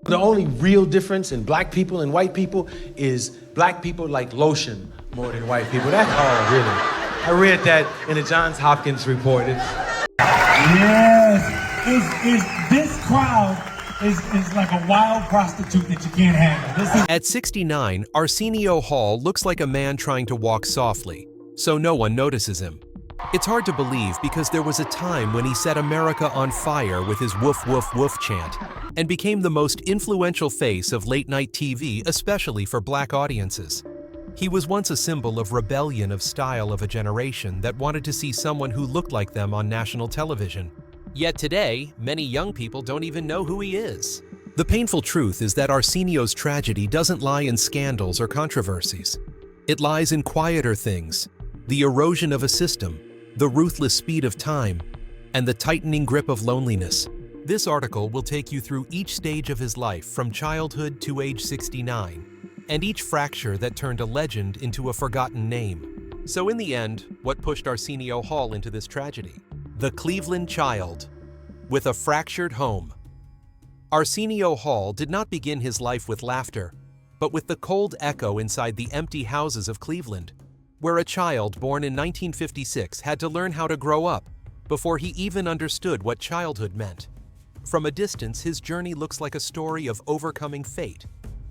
The only real difference in black people and white people is black people like lotion more than white people. That's all, really. I read that in a Johns Hopkins report. Yes, this crowd is like a wild prostitute that you can't handle. At 69, Arsenio Hall looks like a man trying to walk softly, so no one notices him. It's hard to believe because there was a time when he set America on fire with his woof woof woof chant and became the most influential face of late-night TV, especially for black audiences. He was once a symbol of rebellion of style of a generation that wanted to see someone who looked like them on national television. Yet today, many young people don't even know who he is. The painful truth is that Arsenio's tragedy doesn't lie in scandals or controversies. It lies in quieter things, the erosion of a system, the ruthless speed of time, and the tightening grip of loneliness. This article will take you through each stage of his life from childhood to age 69, and each fracture that turned a legend into a forgotten name. So in the end, what pushed Arsenio Hall into this tragedy? The Cleveland child with a fractured home. Arsenio Hall did not begin his life with laughter, but with the cold echo inside the empty houses of Cleveland, where a child born in 1956 had to learn how to grow up before he even understood what childhood meant. From a distance, his journey looks like a story of overcoming fate,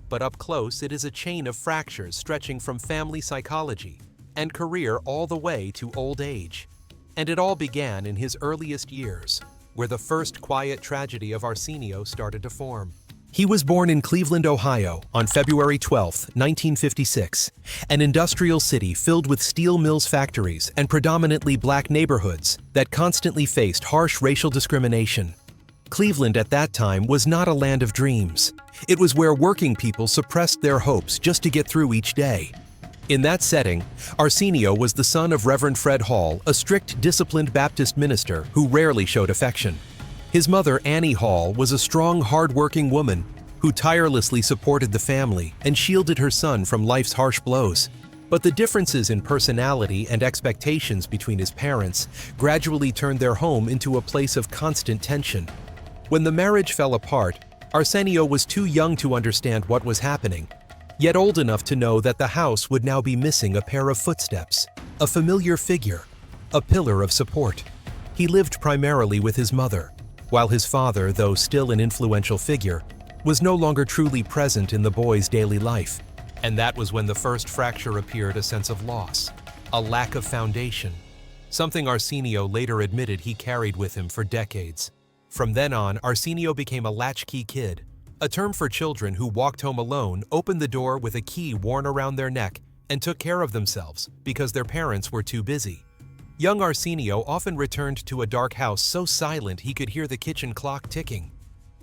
but up close it is a chain of fractures stretching from family psychology and career all the way to old age. And it all began in his earliest years, where the first quiet tragedy of Arsenio started to form. He was born in Cleveland, Ohio, on February 12, 1956, an industrial city filled with steel mills factories and predominantly black neighborhoods that constantly faced harsh racial discrimination. Cleveland at that time was not a land of dreams. It was where working people suppressed their hopes just to get through each day. In that setting, Arsenio was the son of Reverend Fred Hall, a strict, disciplined Baptist minister who rarely showed affection. His mother, Annie Hall, was a strong, hard-working woman who tirelessly supported the family and shielded her son from life's harsh blows. But the differences in personality and expectations between his parents gradually turned their home into a place of constant tension. When the marriage fell apart, Arsenio was too young to understand what was happening, yet old enough to know that the house would now be missing a pair of footsteps, a familiar figure, a pillar of support. He lived primarily with his mother, while his father, though still an influential figure, was no longer truly present in the boy's daily life. And that was when the first fracture appeared, a sense of loss, a lack of foundation, something Arsenio later admitted he carried with him for decades. From then on, Arsenio became a latchkey kid, a term for children who walked home alone, opened the door with a key worn around their neck, and took care of themselves because their parents were too busy. Young Arsenio often returned to a dark house so silent he could hear the kitchen clock ticking.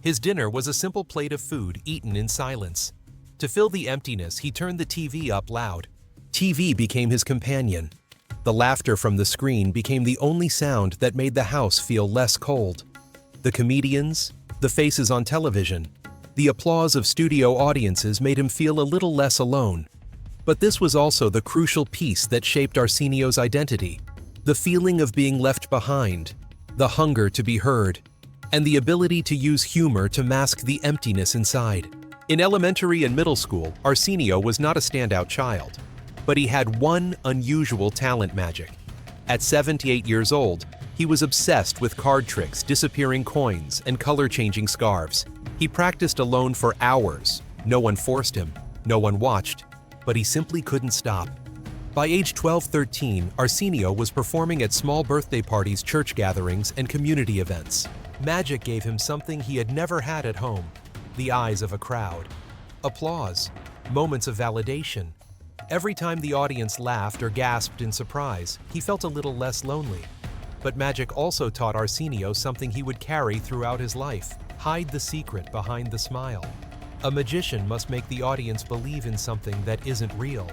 His dinner was a simple plate of food eaten in silence. To fill the emptiness, he turned the TV up loud. TV became his companion. The laughter from the screen became the only sound that made the house feel less cold. The comedians, the faces on television, the applause of studio audiences made him feel a little less alone. But this was also the crucial piece that shaped Arsenio's identity: the feeling of being left behind, the hunger to be heard, and the ability to use humor to mask the emptiness inside. In elementary and middle school, Arsenio was not a standout child, but he had one unusual talent: magic. At 78 years old, he was obsessed with card tricks, disappearing coins, and color-changing scarves. He practiced alone for hours. No one forced him, no one watched, but he simply couldn't stop. By age 12-13, Arsenio was performing at small birthday parties, church gatherings, and community events. Magic gave him something he had never had at home: the eyes of a crowd. Applause, moments of validation. Every time the audience laughed or gasped in surprise, he felt a little less lonely. But magic also taught Arsenio something he would carry throughout his life: hide the secret behind the smile. A magician must make the audience believe in something that isn't real.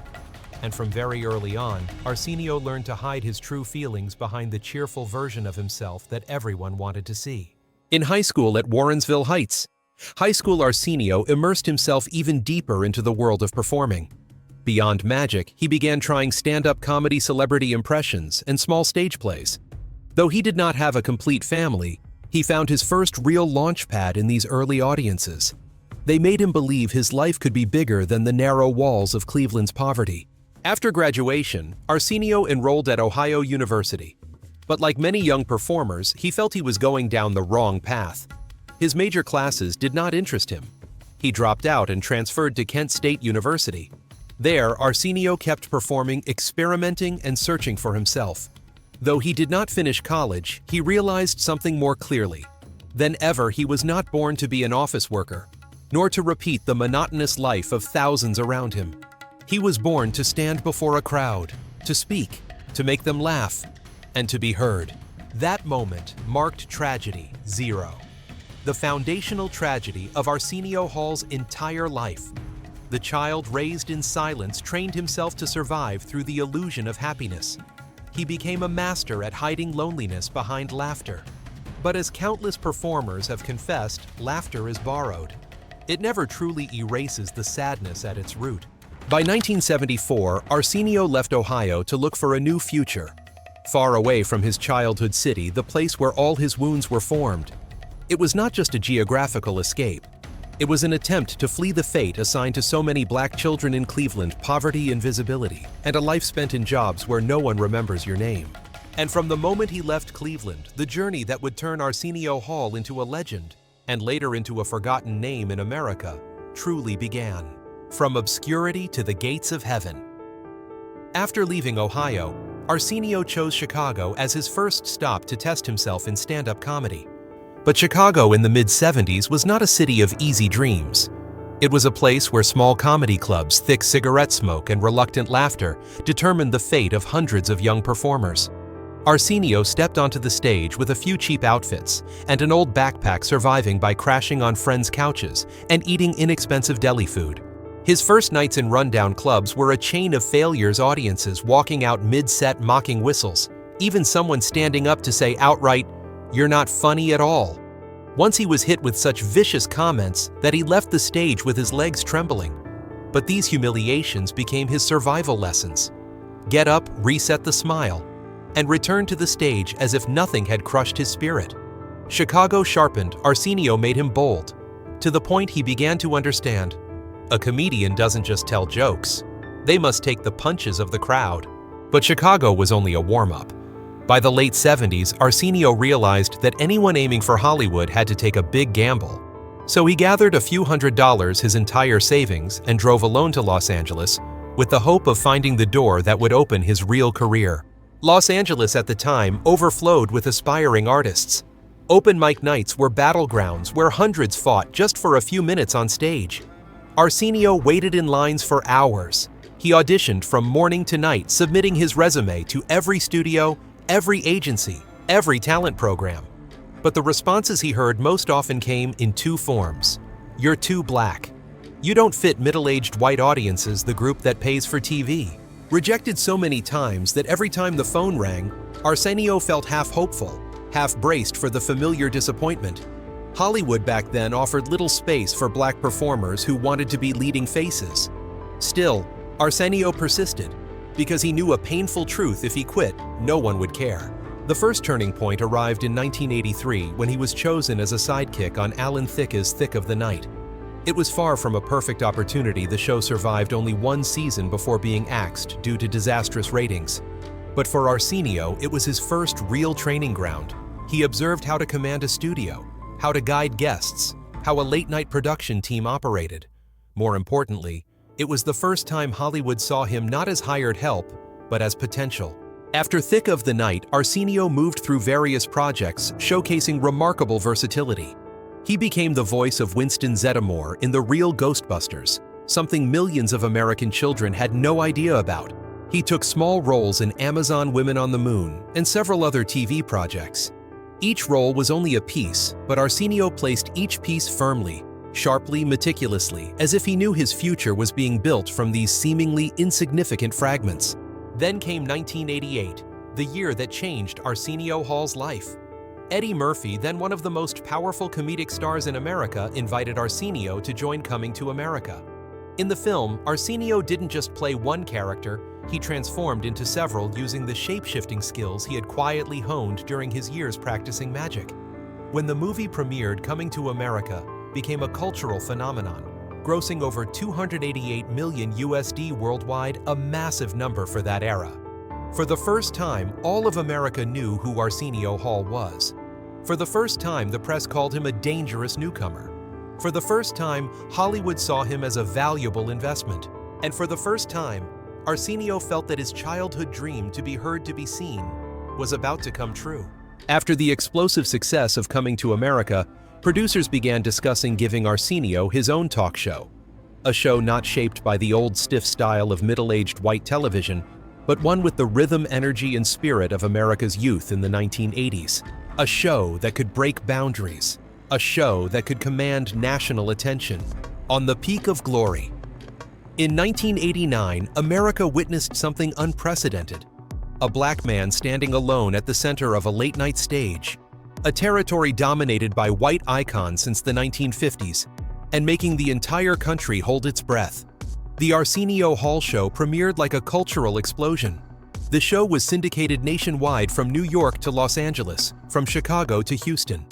And from very early on, Arsenio learned to hide his true feelings behind the cheerful version of himself that everyone wanted to see. In high school at Warrensville Heights, high school Arsenio immersed himself even deeper into the world of performing. Beyond magic, he began trying stand-up comedy, celebrity impressions, and small stage plays. Though he did not have a complete family, he found his first real launch pad in these early audiences. They made him believe his life could be bigger than the narrow walls of Cleveland's poverty. After graduation, Arsenio enrolled at Ohio University. But like many young performers, he felt he was going down the wrong path. His major classes did not interest him. He dropped out and transferred to Kent State University. There, Arsenio kept performing, experimenting, and searching for himself. Though he did not finish college, he realized something more clearly. Than ever, he was not born to be an office worker, nor to repeat the monotonous life of thousands around him. He was born to stand before a crowd, to speak, to make them laugh, and to be heard. That moment marked tragedy zero, the foundational tragedy of Arsenio Hall's entire life. The child raised in silence trained himself to survive through the illusion of happiness. He became a master at hiding loneliness behind laughter. But as countless performers have confessed, laughter is borrowed. It never truly erases the sadness at its root. By 1974, Arsenio left Ohio to look for a new future. Far away from his childhood city, the place where all his wounds were formed. It was not just a geographical escape. It was an attempt to flee the fate assigned to so many black children in Cleveland: poverty, invisibility, and a life spent in jobs where no one remembers your name. And from the moment he left Cleveland, the journey that would turn Arsenio Hall into a legend, and later into a forgotten name in America, truly began. From obscurity to the gates of heaven. After leaving Ohio, Arsenio chose Chicago as his first stop to test himself in stand-up comedy. But Chicago in the mid-70s was not a city of easy dreams. It was a place where small comedy clubs, thick cigarette smoke, and reluctant laughter determined the fate of hundreds of young performers. Arsenio stepped onto the stage with a few cheap outfits and an old backpack, surviving by crashing on friends' couches and eating inexpensive deli food. His first nights in rundown clubs were a chain of failures, audiences walking out mid-set mocking whistles, even someone standing up to say outright, "You're not funny at all." Once he was hit with such vicious comments that he left the stage with his legs trembling. But these humiliations became his survival lessons. Get up, reset the smile, and return to the stage as if nothing had crushed his spirit. Chicago sharpened, Arsenio made him bold, to the point he began to understand. A comedian doesn't just tell jokes. They must take the punches of the crowd. But Chicago was only a warm-up. By the late 70s, Arsenio realized that anyone aiming for Hollywood had to take a big gamble. So he gathered a few $100s, his entire savings, and drove alone to Los Angeles with the hope of finding the door that would open his real career. Los Angeles at the time overflowed with aspiring artists. Open mic nights were battlegrounds where hundreds fought just for a few minutes on stage. Arsenio waited in lines for hours. He auditioned from morning to night, submitting his resume to every studio, every agency, every talent program. But the responses he heard most often came in two forms. "You're too black." "You don't fit middle-aged white audiences, the group that pays for TV." Rejected so many times that every time the phone rang, Arsenio felt half hopeful, half braced for the familiar disappointment. Hollywood back then offered little space for black performers who wanted to be leading faces. Still, Arsenio persisted, because he knew a painful truth: if he quit, no one would care. The first turning point arrived in 1983 when he was chosen as a sidekick on Alan Thicke's Thick of the Night. It was far from a perfect opportunity. The show survived only one season before being axed due to disastrous ratings. But for Arsenio, it was his first real training ground. He observed how to command a studio, how to guide guests, how a late-night production team operated. More importantly, it was the first time Hollywood saw him not as hired help, but as potential. After Thick of the Night, Arsenio moved through various projects, showcasing remarkable versatility. He became the voice of Winston Zeddemore in The Real Ghostbusters, something millions of American children had no idea about. He took small roles in Amazon Women on the Moon and several other TV projects. Each role was only a piece, but Arsenio placed each piece firmly, sharply, meticulously, as if he knew his future was being built from these seemingly insignificant fragments. Then came 1988, the year that changed Arsenio Hall's life. Eddie Murphy, then one of the most powerful comedic stars in America, invited Arsenio to join Coming to America. In the film, Arsenio didn't just play one character, he transformed into several using the shape-shifting skills he had quietly honed during his years practicing magic. When the movie premiered, Coming to America, became a cultural phenomenon, grossing over $288 million USD worldwide, a massive number for that era. For the first time, all of America knew who Arsenio Hall was. For the first time, the press called him a dangerous newcomer. For the first time, Hollywood saw him as a valuable investment. And for the first time, Arsenio felt that his childhood dream to be heard, to be seen, was about to come true. After the explosive success of Coming to America, producers began discussing giving Arsenio his own talk show. A show not shaped by the old stiff style of middle-aged white television, but one with the rhythm, energy, and spirit of America's youth in the 1980s. A show that could break boundaries. A show that could command national attention. On the peak of glory. In 1989, America witnessed something unprecedented. A black man standing alone at the center of a late-night stage. A territory dominated by white icons since the 1950s, and making the entire country hold its breath. The Arsenio Hall Show premiered like a cultural explosion. The show was syndicated nationwide from New York to Los Angeles, from Chicago to Houston.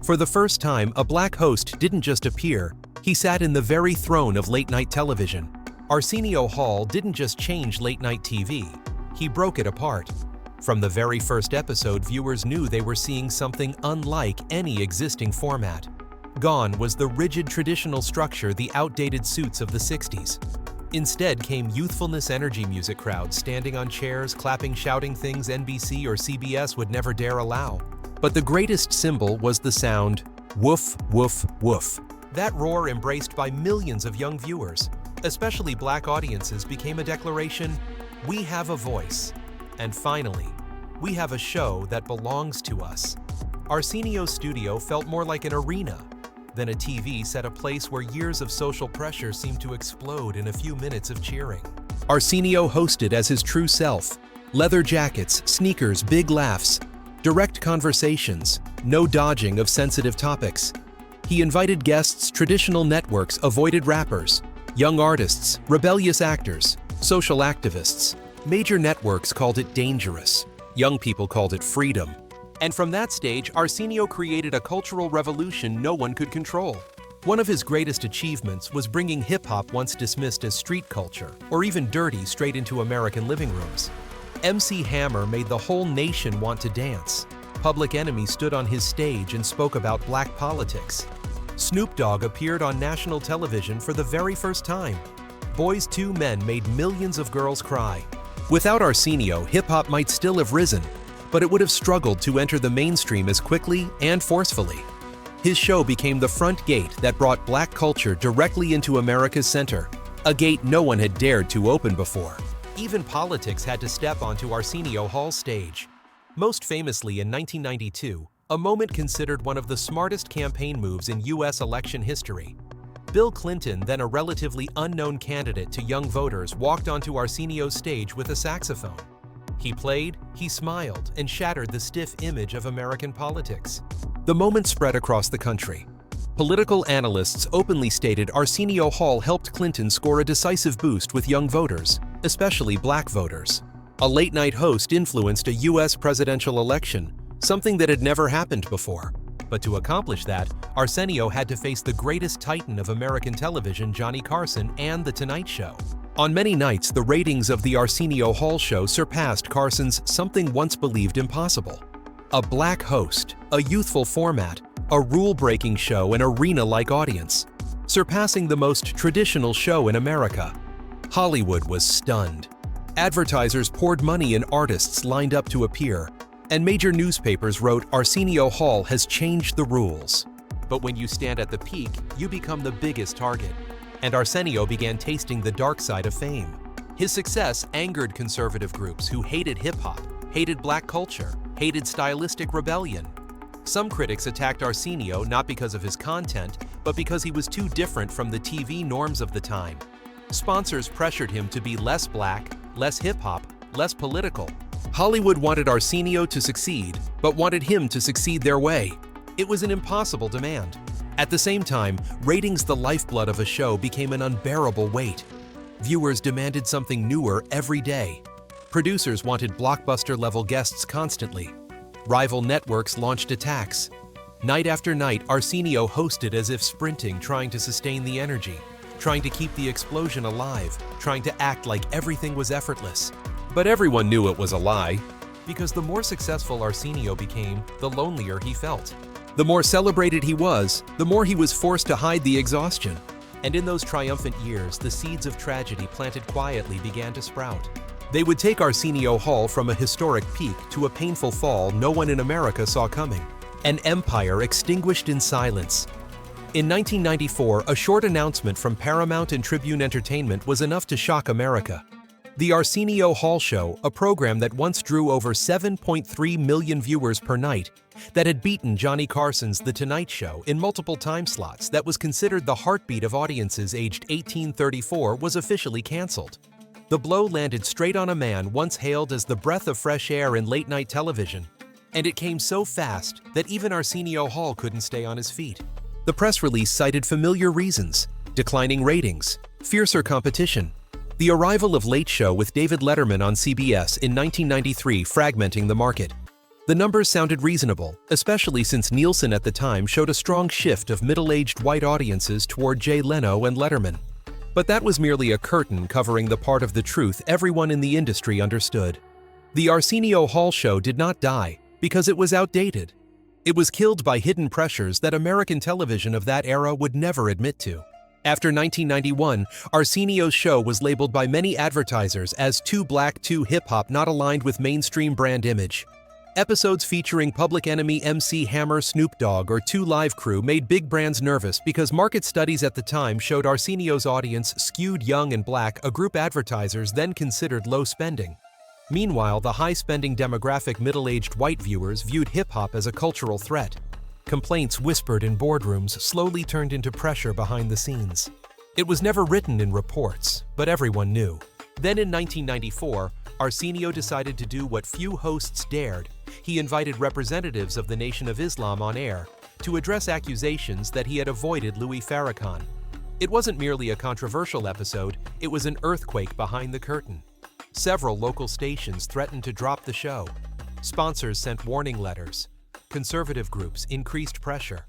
For the first time, a black host didn't just appear, he sat in the very throne of late-night television. Arsenio Hall didn't just change late-night TV, he broke it apart. From the very first episode, viewers knew they were seeing something unlike any existing format. Gone was the rigid traditional structure, the outdated suits of the 60s. Instead came youthfulness, energy, music, crowds standing on chairs, clapping, shouting things NBC or CBS would never dare allow. But the greatest symbol was the sound, woof, woof, woof. That roar, embraced by millions of young viewers, especially black audiences, became a declaration, we have a voice. And finally, we have a show that belongs to us. Arsenio's studio felt more like an arena than a TV set, a place where years of social pressure seemed to explode in a few minutes of cheering. Arsenio hosted as his true self. Leather jackets, sneakers, big laughs, direct conversations, no dodging of sensitive topics. He invited guests, traditional networks avoided rappers, young artists, rebellious actors, social activists. Major networks called it dangerous. Young people called it freedom. And from that stage, Arsenio created a cultural revolution no one could control. One of his greatest achievements was bringing hip-hop, once dismissed as street culture, or even dirty, straight into American living rooms. MC Hammer made the whole nation want to dance. Public Enemy stood on his stage and spoke about black politics. Snoop Dogg appeared on national television for the very first time. Boys II Men made millions of girls cry. Without Arsenio, hip-hop might still have risen, but it would have struggled to enter the mainstream as quickly and forcefully. His show became the front gate that brought black culture directly into America's center, a gate no one had dared to open before. Even politics had to step onto Arsenio Hall's stage. Most famously in 1992, a moment considered one of the smartest campaign moves in U.S. election history. Bill Clinton, then a relatively unknown candidate to young voters, walked onto Arsenio's stage with a saxophone. He played, he smiled, and shattered the stiff image of American politics. The moment spread across the country. Political analysts openly stated Arsenio Hall helped Clinton score a decisive boost with young voters, especially black voters. A late-night host influenced a U.S. presidential election, something that had never happened before. But to accomplish that, Arsenio had to face the greatest titan of American television, Johnny Carson, and The Tonight Show. On many nights, the ratings of the Arsenio Hall Show surpassed Carson's something once believed impossible. A black host, a youthful format, a rule-breaking show, an arena-like audience, surpassing the most traditional show in America. Hollywood was stunned. Advertisers poured money and artists lined up to appear, and major newspapers wrote, Arsenio Hall has changed the rules. But when you stand at the peak, you become the biggest target. And Arsenio began tasting the dark side of fame. His success angered conservative groups who hated hip-hop, hated black culture, hated stylistic rebellion. Some critics attacked Arsenio not because of his content, but because he was too different from the TV norms of the time. Sponsors pressured him to be less black, less hip-hop, less political. Hollywood wanted Arsenio to succeed, but wanted him to succeed their way. It was an impossible demand. At the same time, ratings, the lifeblood of a show, became an unbearable weight. Viewers demanded something newer every day. Producers wanted blockbuster-level guests constantly. Rival networks launched attacks. Night after night, Arsenio hosted as if sprinting, trying to sustain the energy, trying to keep the explosion alive, trying to act like everything was effortless. But everyone knew it was a lie, because the more successful Arsenio became, the lonelier he felt. The more celebrated he was, the more he was forced to hide the exhaustion. And in those triumphant years, the seeds of tragedy planted quietly began to sprout. They would take Arsenio Hall from a historic peak to a painful fall no one in America saw coming. An empire extinguished in silence. In 1994, a short announcement from Paramount and Tribune Entertainment was enough to shock America. The Arsenio Hall Show, a program that once drew over 7.3 million viewers per night, that had beaten Johnny Carson's The Tonight Show in multiple time slots, that was considered the heartbeat of audiences aged 18-34, was officially canceled. The blow landed straight on a man once hailed as the breath of fresh air in late-night television. And it came so fast that even Arsenio Hall couldn't stay on his feet. The press release cited familiar reasons: declining ratings, fiercer competition, the arrival of Late Show with David Letterman on CBS in 1993 fragmenting the market. The numbers sounded reasonable, especially since Nielsen at the time showed a strong shift of middle-aged white audiences toward Jay Leno and Letterman. But that was merely a curtain covering the part of the truth everyone in the industry understood. The Arsenio Hall Show did not die because it was outdated. It was killed by hidden pressures that American television of that era would never admit to. After 1991, Arsenio's show was labeled by many advertisers as too black, too hip-hop, not aligned with mainstream brand image. Episodes featuring Public Enemy MC Hammer, Snoop Dogg, or Two Live Crew made big brands nervous because market studies at the time showed Arsenio's audience skewed young and black, a group advertisers then considered low spending. Meanwhile, the high-spending demographic middle-aged white viewers viewed hip-hop as a cultural threat. Complaints whispered in boardrooms slowly turned into pressure behind the scenes. It was never written in reports, but everyone knew. Then in 1994, Arsenio decided to do what few hosts dared. He invited representatives of the Nation of Islam on air to address accusations that he had avoided Louis Farrakhan. It wasn't merely a controversial episode, it was an earthquake behind the curtain. Several local stations threatened to drop the show. Sponsors sent warning letters. Conservative groups increased pressure.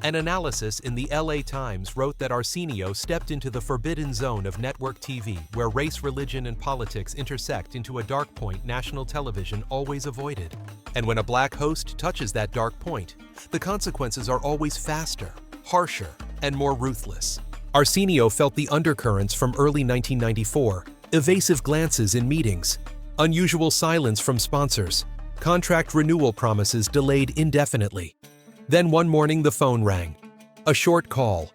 An analysis in the LA Times wrote that Arsenio stepped into the forbidden zone of network TV, where race, religion, and politics intersect into a dark point national television always avoided. And when a black host touches that dark point, the consequences are always faster, harsher, and more ruthless. Arsenio felt the undercurrents from early 1994, evasive glances in meetings, unusual silence from sponsors, contract renewal promises delayed indefinitely. Then one morning the phone rang. A short call.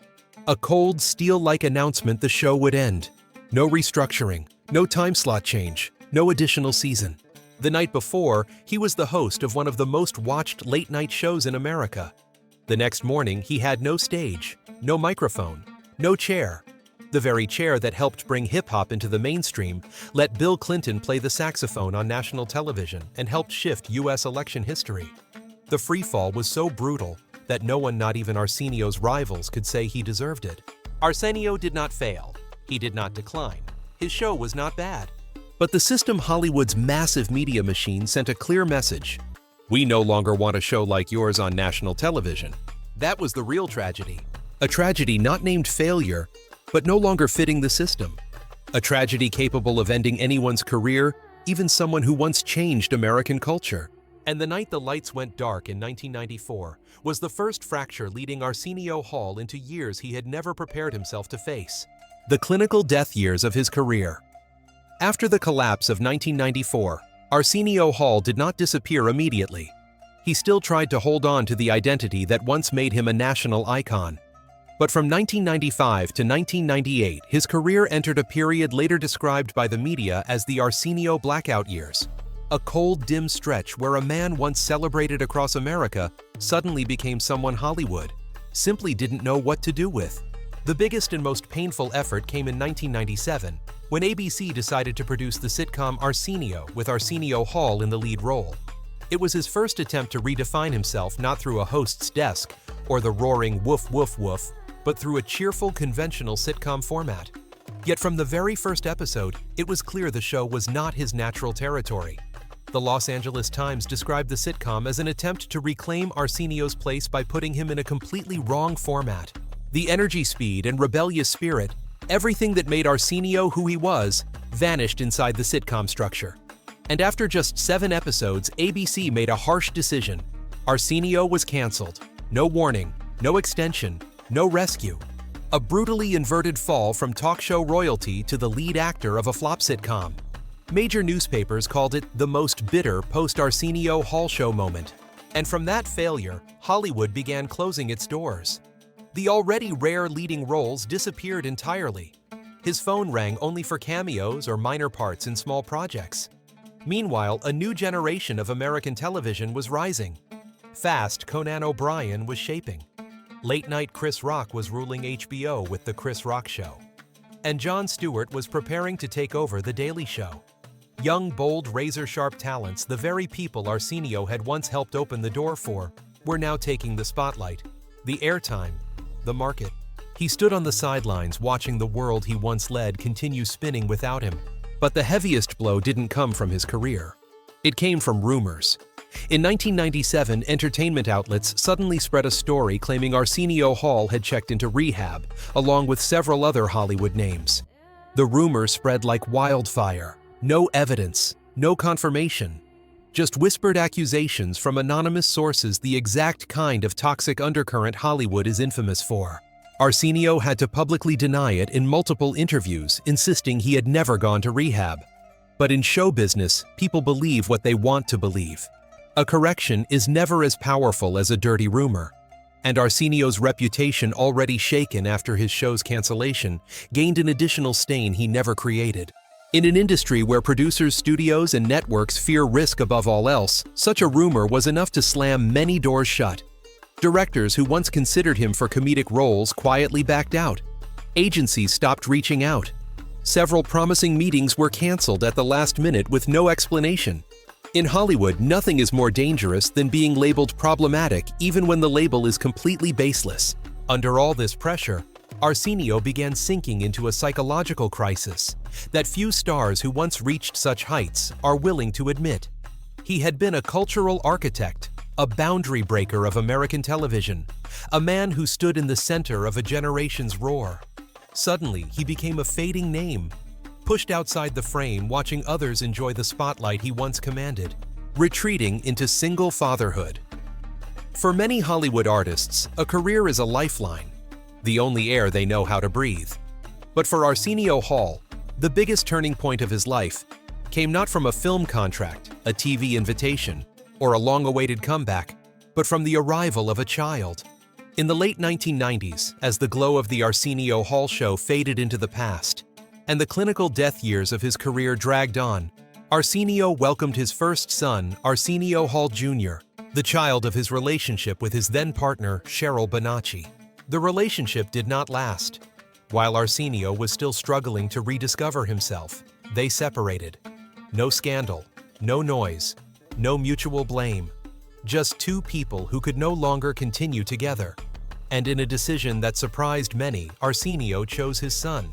A cold, steel-like announcement the show would end. No restructuring, no time slot change, no additional season. The night before, he was the host of one of the most watched late-night shows in America. The next morning, he had no stage, no microphone, no chair. The very chair that helped bring hip-hop into the mainstream let Bill Clinton play the saxophone on national television and helped shift U.S. election history. The freefall was so brutal that no one, not even Arsenio's rivals, could say he deserved it. Arsenio did not fail. He did not decline. His show was not bad. But the system Hollywood's massive media machine sent a clear message. We no longer want a show like yours on national television. That was the real tragedy. A tragedy not named failure, but no longer fitting the system. A tragedy capable of ending anyone's career, even someone who once changed American culture. And the night the lights went dark in 1994 was the first fracture leading Arsenio Hall into years he had never prepared himself to face. The clinical death years of his career. After the collapse of 1994, Arsenio Hall did not disappear immediately. He still tried to hold on to the identity that once made him a national icon. But from 1995 to 1998, his career entered a period later described by the media as the Arsenio blackout years. A cold, dim stretch where a man once celebrated across America suddenly became someone Hollywood simply didn't know what to do with. The biggest and most painful effort came in 1997, when ABC decided to produce the sitcom Arsenio with Arsenio Hall in the lead role. It was his first attempt to redefine himself not through a host's desk or the roaring woof woof woof, but through a cheerful, conventional sitcom format. Yet from the very first episode, it was clear the show was not his natural territory. The Los Angeles Times described the sitcom as an attempt to reclaim Arsenio's place by putting him in a completely wrong format. The energy, speed, and rebellious spirit, everything that made Arsenio who he was, vanished inside the sitcom structure. And after just 7 episodes, ABC made a harsh decision. Arsenio was canceled. No warning, no extension, no rescue. A brutally inverted fall from talk show royalty to the lead actor of a flop sitcom. Major newspapers called it the most bitter post-Arsenio Hall Show moment. And from that failure, Hollywood began closing its doors. The already rare leading roles disappeared entirely. His phone rang only for cameos or minor parts in small projects. Meanwhile, a new generation of American television was rising. Fast, Conan O'Brien was shaping. Late-night Chris Rock was ruling HBO with The Chris Rock Show. And Jon Stewart was preparing to take over The Daily Show. Young, bold, razor-sharp talents, the very people Arsenio had once helped open the door for, were now taking the spotlight, the airtime, the market. He stood on the sidelines watching the world he once led continue spinning without him. But the heaviest blow didn't come from his career. It came from rumors. In 1997, entertainment outlets suddenly spread a story claiming Arsenio Hall had checked into rehab, along with several other Hollywood names. The rumor spread like wildfire. No evidence, no confirmation. Just whispered accusations from anonymous sources, the exact kind of toxic undercurrent Hollywood is infamous for. Arsenio had to publicly deny it in multiple interviews, insisting he had never gone to rehab. But in show business, people believe what they want to believe. A correction is never as powerful as a dirty rumor. And Arsenio's reputation, already shaken after his show's cancellation, gained an additional stain he never created. In an industry where producers, studios, and networks fear risk above all else, such a rumor was enough to slam many doors shut. Directors who once considered him for comedic roles quietly backed out. Agencies stopped reaching out. Several promising meetings were canceled at the last minute with no explanation. In Hollywood, nothing is more dangerous than being labeled problematic even when the label is completely baseless. Under all this pressure, Arsenio began sinking into a psychological crisis that few stars who once reached such heights are willing to admit. He had been a cultural architect, a boundary breaker of American television, a man who stood in the center of a generation's roar. Suddenly, he became a fading name, pushed outside the frame, watching others enjoy the spotlight he once commanded, retreating into single fatherhood. For many Hollywood artists, a career is a lifeline, the only air they know how to breathe. But for Arsenio Hall, the biggest turning point of his life came not from a film contract, a TV invitation, or a long-awaited comeback, but from the arrival of a child. In the late 1990s, as the glow of the Arsenio Hall Show faded into the past, and the clinical death years of his career dragged on, Arsenio welcomed his first son, Arsenio Hall Jr., the child of his relationship with his then-partner, Cheryl Bonacci. The relationship did not last. While Arsenio was still struggling to rediscover himself, they separated. No scandal, no noise, no mutual blame. Just two people who could no longer continue together. And in a decision that surprised many, Arsenio chose his son.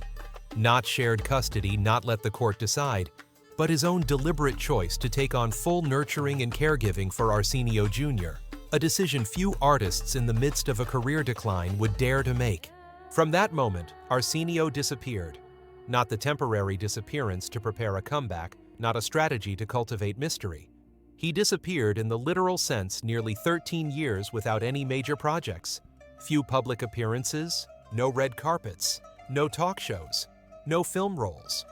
Not shared custody, not let the court decide, but his own deliberate choice to take on full nurturing and caregiving for Arsenio Jr., a decision few artists in the midst of a career decline would dare to make. From that moment, Arsenio disappeared. Not the temporary disappearance to prepare a comeback, not a strategy to cultivate mystery. He disappeared in the literal sense, nearly 13 years without any major projects. Few public appearances, no red carpets, no talk shows, no film roles.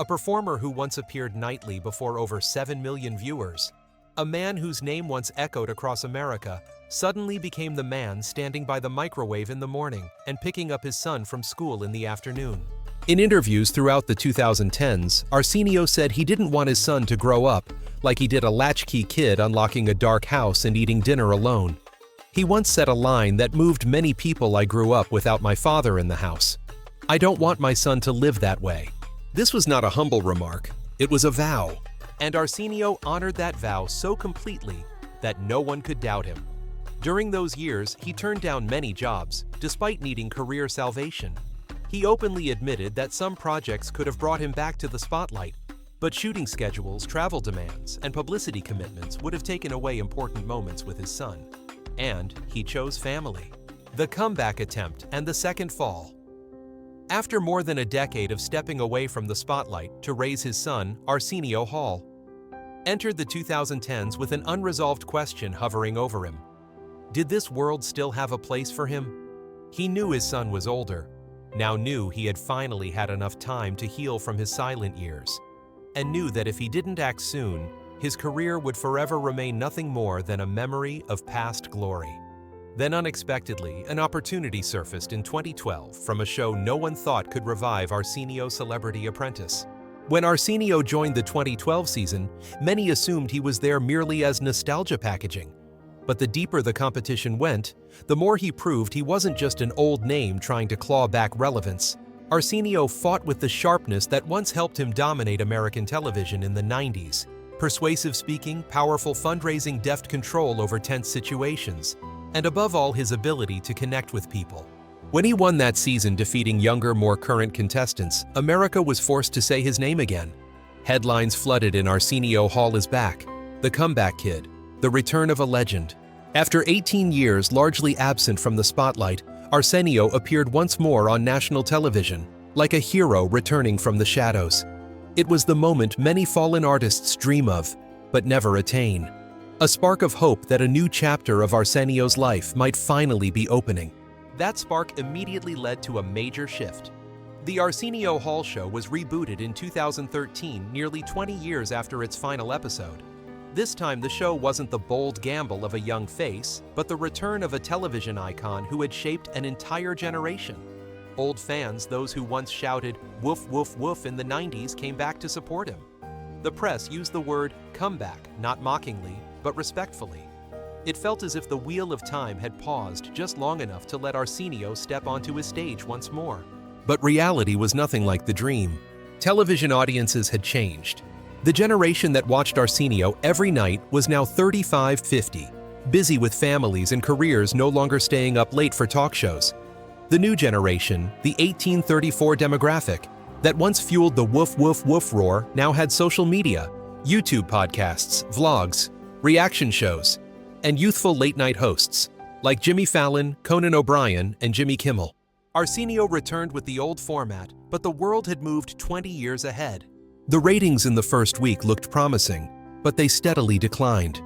A performer who once appeared nightly before over 7 million viewers, a man whose name once echoed across America, suddenly became the man standing by the microwave in the morning and picking up his son from school in the afternoon. In interviews throughout the 2010s, Arsenio said he didn't want his son to grow up like he did a latchkey kid unlocking a dark house and eating dinner alone. He once said a line that moved many people: "I grew up without my father in the house. I don't want my son to live that way." This was not a humble remark, it was a vow. And Arsenio honored that vow so completely that no one could doubt him. During those years, he turned down many jobs, despite needing career salvation. He openly admitted that some projects could have brought him back to the spotlight, But shooting schedules, travel demands, and publicity commitments would have taken away important moments with his son. And he chose family. The comeback attempt and the second fall. After more than a decade of stepping away from the spotlight to raise his son, Arsenio Hall entered the 2010s with an unresolved question hovering over him. Did this world still have a place for him? He knew his son was older, now knew he had finally had enough time to heal from his silent years, and knew that if he didn't act soon, his career would forever remain nothing more than a memory of past glory. Then unexpectedly, an opportunity surfaced in 2012 from a show no one thought could revive Arsenio's Celebrity Apprentice. When Arsenio joined the 2012 season, many assumed he was there merely as nostalgia packaging. But the deeper the competition went, the more he proved he wasn't just an old name trying to claw back relevance. Arsenio fought with the sharpness that once helped him dominate American television in the 90s. Persuasive speaking, powerful fundraising, deft control over tense situations, and above all his ability to connect with people. When he won that season defeating younger, more current contestants, America was forced to say his name again. Headlines flooded in Arsenio Hall is back, the comeback kid, the return of a legend. After 18 years largely absent from the spotlight, Arsenio appeared once more on national television, like a hero returning from the shadows. It was the moment many fallen artists dream of, but never attain. A spark of hope that a new chapter of Arsenio's life might finally be opening. That spark immediately led to a major shift. The Arsenio Hall Show was rebooted in 2013, nearly 20 years after its final episode. This time, the show wasn't the bold gamble of a young face, but the return of a television icon who had shaped an entire generation. Old fans, those who once shouted, "Woof, woof, woof" in the 90s, came back to support him. The press used the word comeback, not mockingly, but respectfully. It felt as if the wheel of time had paused just long enough to let Arsenio step onto his stage once more. But reality was nothing like the dream. Television audiences had changed. The generation that watched Arsenio every night was now 35-50, busy with families and careers, no longer staying up late for talk shows. The new generation, the 18-34 demographic, that once fueled the woof woof woof roar, now had social media, YouTube podcasts, vlogs, reaction shows, and youthful late-night hosts, like Jimmy Fallon, Conan O'Brien, and Jimmy Kimmel. Arsenio returned with the old format, but the world had moved 20 years ahead. The ratings in the first week looked promising, but they steadily declined.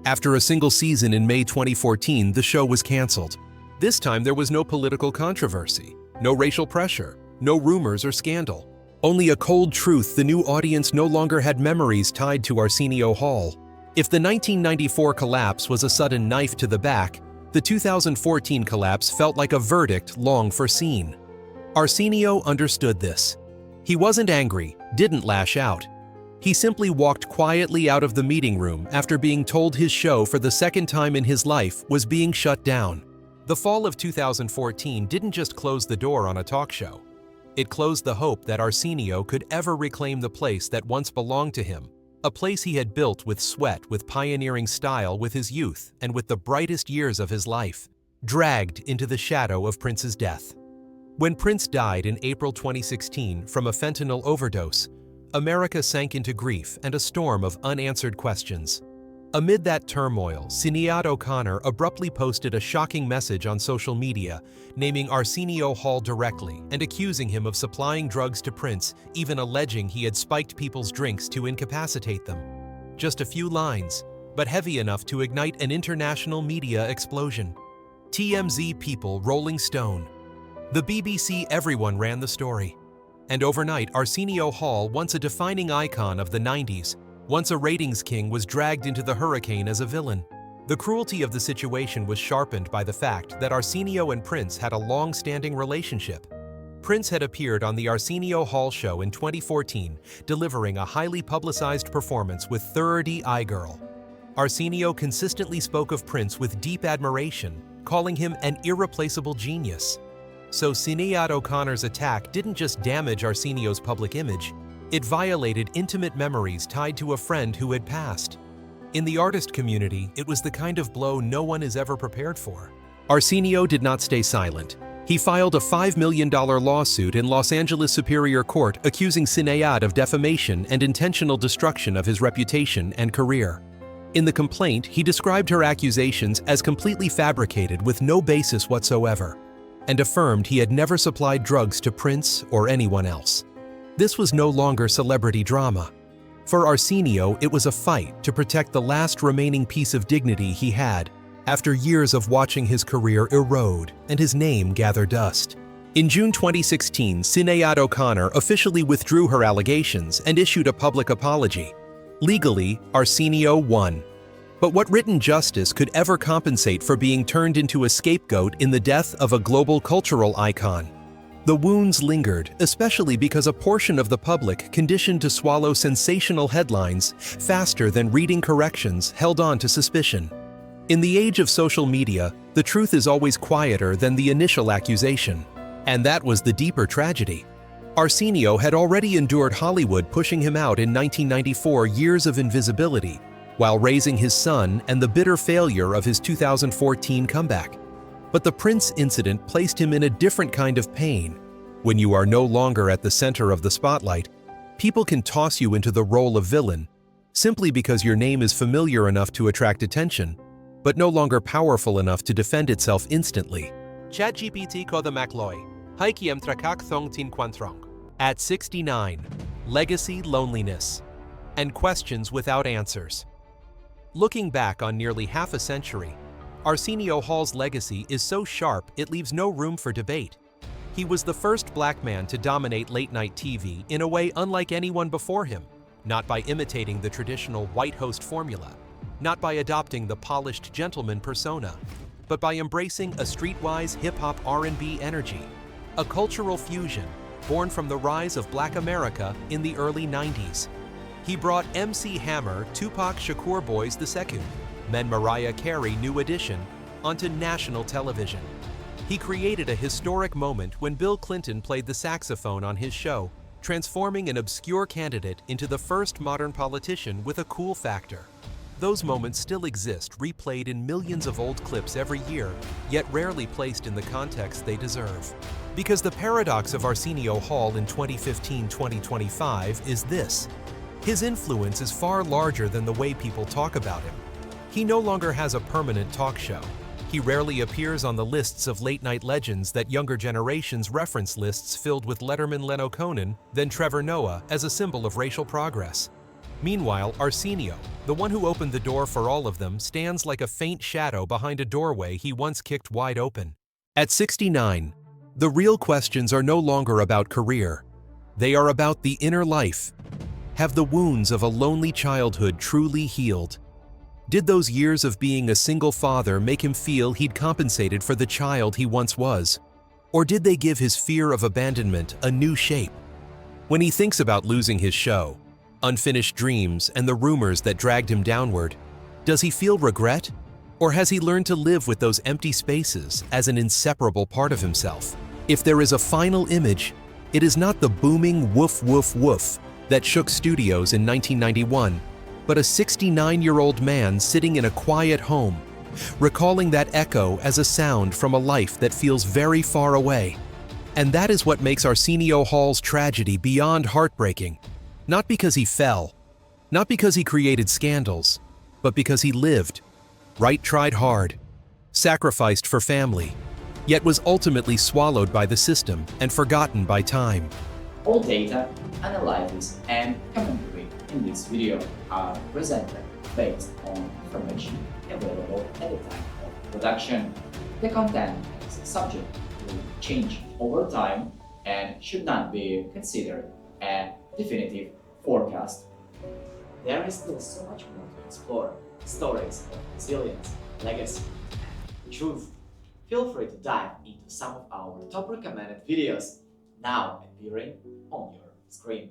After a single season in May 2014, the show was canceled. This time there was no political controversy, no racial pressure, no rumors or scandal. Only a cold truth: the new audience no longer had memories tied to Arsenio Hall. If the 1994 collapse was a sudden knife to the back, the 2014 collapse felt like a verdict long foreseen. Arsenio understood this. He wasn't angry, didn't lash out. He simply walked quietly out of the meeting room after being told his show for the second time in his life was being shut down. The fall of 2014 didn't just close the door on a talk show. It closed the hope that Arsenio could ever reclaim the place that once belonged to him, a place he had built with sweat, with pioneering style, with his youth, and with the brightest years of his life, dragged into the shadow of Prince's death. When Prince died in April 2016 from a fentanyl overdose, America sank into grief and a storm of unanswered questions. Amid that turmoil, Sinead O'Connor abruptly posted a shocking message on social media, naming Arsenio Hall directly and accusing him of supplying drugs to Prince, even alleging he had spiked people's drinks to incapacitate them. Just a few lines, but heavy enough to ignite an international media explosion. TMZ, People, Rolling Stone, the BBC, everyone ran the story. And overnight, Arsenio Hall, once a defining icon of the 90s, once a ratings king, was dragged into the hurricane as a villain. The cruelty of the situation was sharpened by the fact that Arsenio and Prince had a long-standing relationship. Prince had appeared on the Arsenio Hall Show in 2014, delivering a highly publicized performance with 30 iGirl. Arsenio consistently spoke of Prince with deep admiration, calling him an irreplaceable genius. So Sinead O'Connor's attack didn't just damage Arsenio's public image, it violated intimate memories tied to a friend who had passed. In the artist community, it was the kind of blow no one is ever prepared for. Arsenio did not stay silent. He filed a $5 million lawsuit in Los Angeles Superior Court accusing Sinead of defamation and intentional destruction of his reputation and career. In the complaint, he described her accusations as completely fabricated with no basis whatsoever, and affirmed he had never supplied drugs to Prince or anyone else. This was no longer celebrity drama. For Arsenio, it was a fight to protect the last remaining piece of dignity he had after years of watching his career erode and his name gather dust. In June 2016, Sinead O'Connor officially withdrew her allegations and issued a public apology. Legally, Arsenio won. But what written justice could ever compensate for being turned into a scapegoat in the death of a global cultural icon? The wounds lingered, especially because a portion of the public conditioned to swallow sensational headlines faster than reading corrections held on to suspicion. In the age of social media, the truth is always quieter than the initial accusation. And that was the deeper tragedy. Arsenio had already endured Hollywood pushing him out in 1994 years of invisibility, while raising his son and the bitter failure of his 2014 comeback. But the Prince incident placed him in a different kind of pain. When you are no longer at the center of the spotlight, people can toss you into the role of villain, simply because your name is familiar enough to attract attention, but no longer powerful enough to defend itself instantly. ChatGPT ko the MacLoy, Haikiem Trakak Thong Tin Quantrong. At 69, legacy loneliness, and questions without answers. Looking back on nearly half a century, Arsenio Hall's legacy is so sharp it leaves no room for debate. He was the first black man to dominate late-night TV in a way unlike anyone before him, not by imitating the traditional white host formula, not by adopting the polished gentleman persona, but by embracing a streetwise hip-hop R&B energy, a cultural fusion born from the rise of Black America in the early 90s. He brought MC Hammer, Tupac Shakur Boys II, then Mariah Carey New Edition, onto national television. He created a historic moment when Bill Clinton played the saxophone on his show, transforming an obscure candidate into the first modern politician with a cool factor. Those moments still exist, replayed in millions of old clips every year, yet rarely placed in the context they deserve. Because the paradox of Arsenio Hall in 2015-2025 is this: his influence is far larger than the way people talk about him. He no longer has a permanent talk show. He rarely appears on the lists of late-night legends that younger generations reference lists filled with Letterman, Leno Conan, then Trevor Noah as a symbol of racial progress. Meanwhile, Arsenio, the one who opened the door for all of them, stands like a faint shadow behind a doorway he once kicked wide open. At 69, the real questions are no longer about career. They are about the inner life. Have the wounds of a lonely childhood truly healed? Did those years of being a single father make him feel he'd compensated for the child he once was? Or did they give his fear of abandonment a new shape? When he thinks about losing his show, unfinished dreams, and the rumors that dragged him downward, does he feel regret? Or has he learned to live with those empty spaces as an inseparable part of himself? If there is a final image, it is not the booming woof woof woof that shook studios in 1991, but a 69-year-old man sitting in a quiet home, recalling that echo as a sound from a life that feels very far away. And that is what makes Arsenio Hall's tragedy beyond heartbreaking. Not because he fell, not because he created scandals, but because he lived, tried hard, sacrificed for family, yet was ultimately swallowed by the system and forgotten by time. All data, analysis, and commentary in this video are presented based on information available at the time of production. The content is subject to change over time and should not be considered a definitive forecast. There is still so much more to explore: stories of resilience, legacy, and truth. Feel free to dive into some of our top recommended videos now appearing on your screen.